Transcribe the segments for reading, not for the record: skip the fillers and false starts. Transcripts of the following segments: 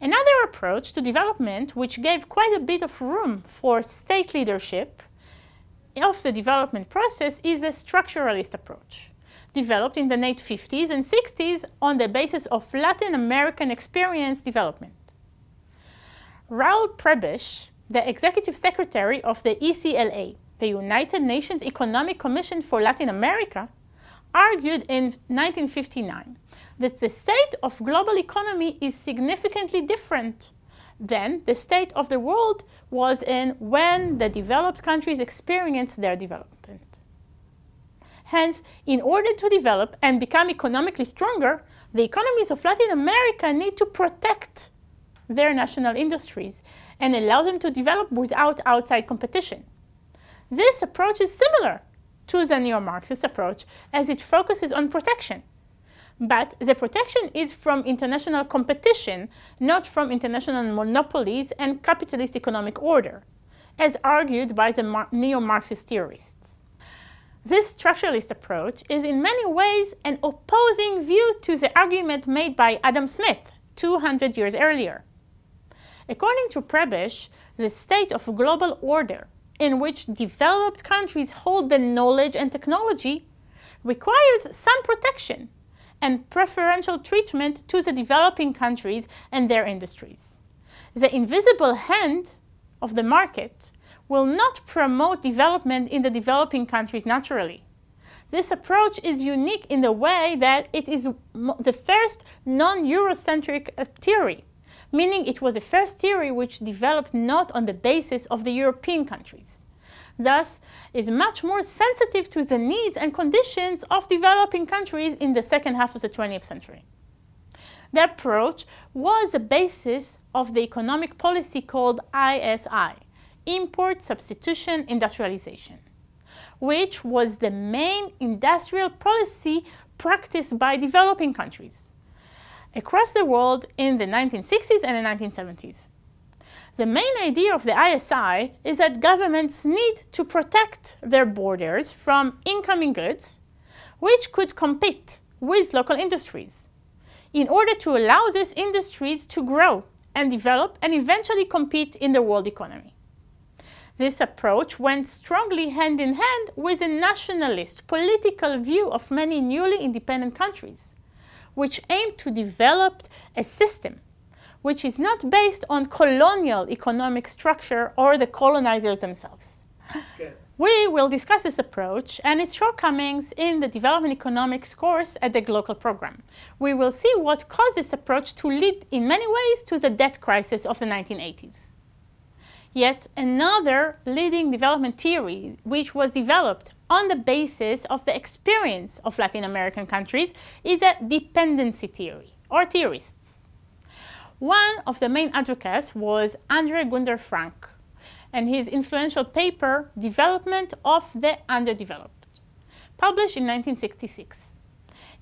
Another approach to development, which gave quite a bit of room for state leadership of the development process, is a structuralist approach, developed in the late 50s and 60s on the basis of Latin American experience development. Raul Prebisch, the executive secretary of the ECLA, the United Nations Economic Commission for Latin America, argued in 1959 that the state of global economy is significantly different than the state of the world was in when the developed countries experienced their development. Hence, in order to develop and become economically stronger, the economies of Latin America need to protect their national industries and allow them to develop without outside competition. This approach is similar to the neo-Marxist approach, as it focuses on protection. But the protection is from international competition, not from international monopolies and capitalist economic order, as argued by the neo-Marxist theorists. This structuralist approach is in many ways an opposing view to the argument made by Adam Smith 200 years earlier. According to Prebisch, the state of global order in which developed countries hold the knowledge and technology requires some protection and preferential treatment to the developing countries and their industries. The invisible hand of the market will not promote development in the developing countries naturally. This approach is unique in the way that it is the first non-Eurocentric theory, meaning it was the first theory which developed not on the basis of the European countries. Thus, is much more sensitive to the needs and conditions of developing countries in the second half of the 20th century. The approach was the basis of the economic policy called ISI, Import Substitution Industrialization, which was the main industrial policy practiced by developing countries across the world in the 1960s and the 1970s. The main idea of the ISI is that governments need to protect their borders from incoming goods, which could compete with local industries, in order to allow these industries to grow and develop and eventually compete in the world economy. This approach went strongly hand in hand with a nationalist political view of many newly independent countries, which aimed to develop a system which is not based on colonial economic structure or the colonizers themselves. Okay. We will discuss this approach and its shortcomings in the development economics course at the Glocal program. We will see what caused this approach to lead in many ways to the debt crisis of the 1980s. Yet another leading development theory, which was developed on the basis of the experience of Latin American countries, is a dependency theory, or theorists. One of the main advocates was Andre Gunder Frank, and his influential paper, Development of the Underdeveloped, published in 1966.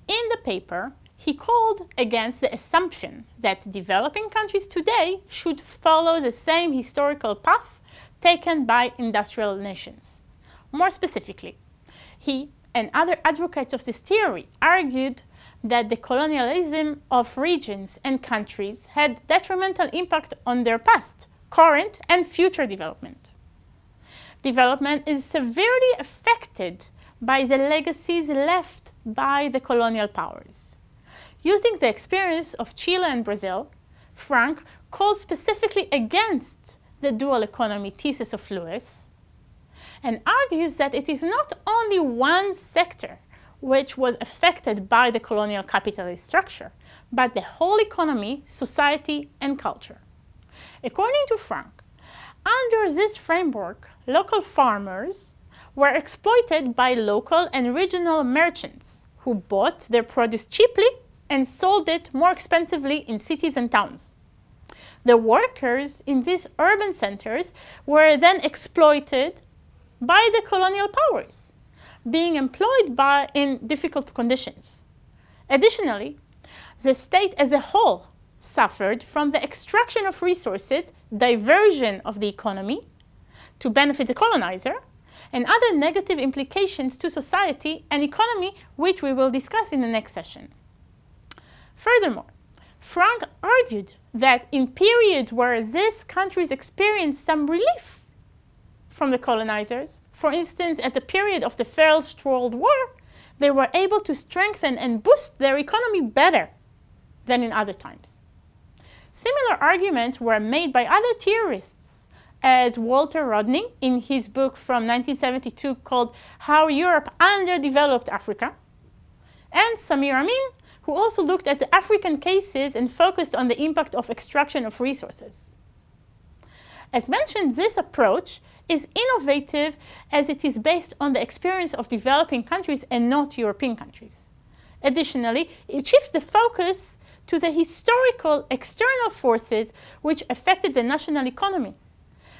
In the paper, he called against the assumption that developing countries today should follow the same historical path taken by industrial nations. More specifically, he and other advocates of this theory argued that the colonialism of regions and countries had detrimental impact on their past, current, and future development. Development is severely affected by the legacies left by the colonial powers. Using the experience of Chile and Brazil, Frank calls specifically against the dual economy thesis of Lewis and argues that it is not only one sector which was affected by the colonial capitalist structure, but the whole economy, society, and culture. According to Frank, under this framework, local farmers were exploited by local and regional merchants who bought their produce cheaply and sold it more expensively in cities and towns. The workers in these urban centers were then exploited by the colonial powers, being employed in difficult conditions. Additionally, the state as a whole suffered from the extraction of resources, diversion of the economy to benefit the colonizer, and other negative implications to society and economy, which we will discuss in the next session. Furthermore, Frank argued that in periods where these countries experienced some relief from the colonizers, for instance, at the period of the First World War, they were able to strengthen and boost their economy better than in other times. Similar arguments were made by other theorists, as Walter Rodney in his book from 1972 called How Europe Underdeveloped Africa, and Samir Amin, who also looked at the African cases and focused on the impact of extraction of resources. As mentioned, this approach is innovative as it is based on the experience of developing countries and not European countries. Additionally, it shifts the focus to the historical external forces which affected the national economy,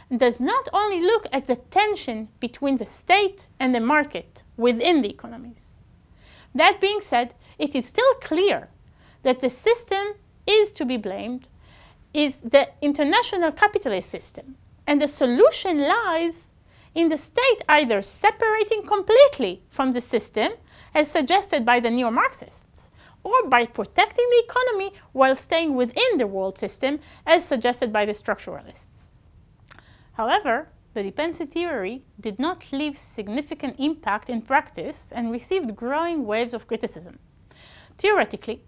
and does not only look at the tension between the state and the market within the economies. That being said, it is still clear that the system is to be blamed is the international capitalist system, and the solution lies in the state either separating completely from the system, as suggested by the neo-Marxists, or by protecting the economy while staying within the world system, as suggested by the structuralists. However, the dependency theory did not leave significant impact in practice and received growing waves of criticism. Theoretically,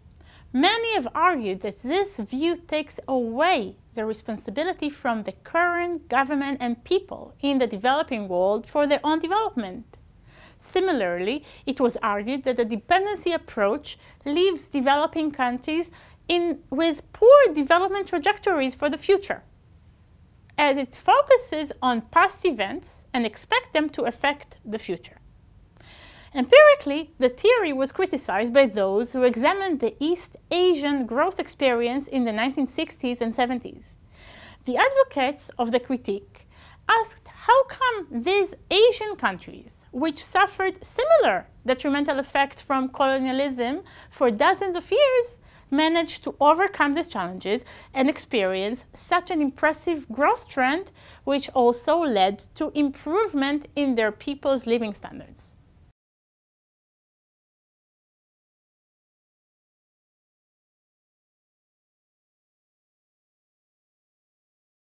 many have argued that this view takes away the responsibility from the current government and people in the developing world for their own development. Similarly, it was argued that the dependency approach leaves developing countries with poor development trajectories for the future, as it focuses on past events and expects them to affect the future. Empirically, the theory was criticized by those who examined the East Asian growth experience in the 1960s and 70s. The advocates of the critique asked how come these Asian countries, which suffered similar detrimental effects from colonialism for dozens of years, managed to overcome these challenges and experience such an impressive growth trend, which also led to improvement in their people's living standards.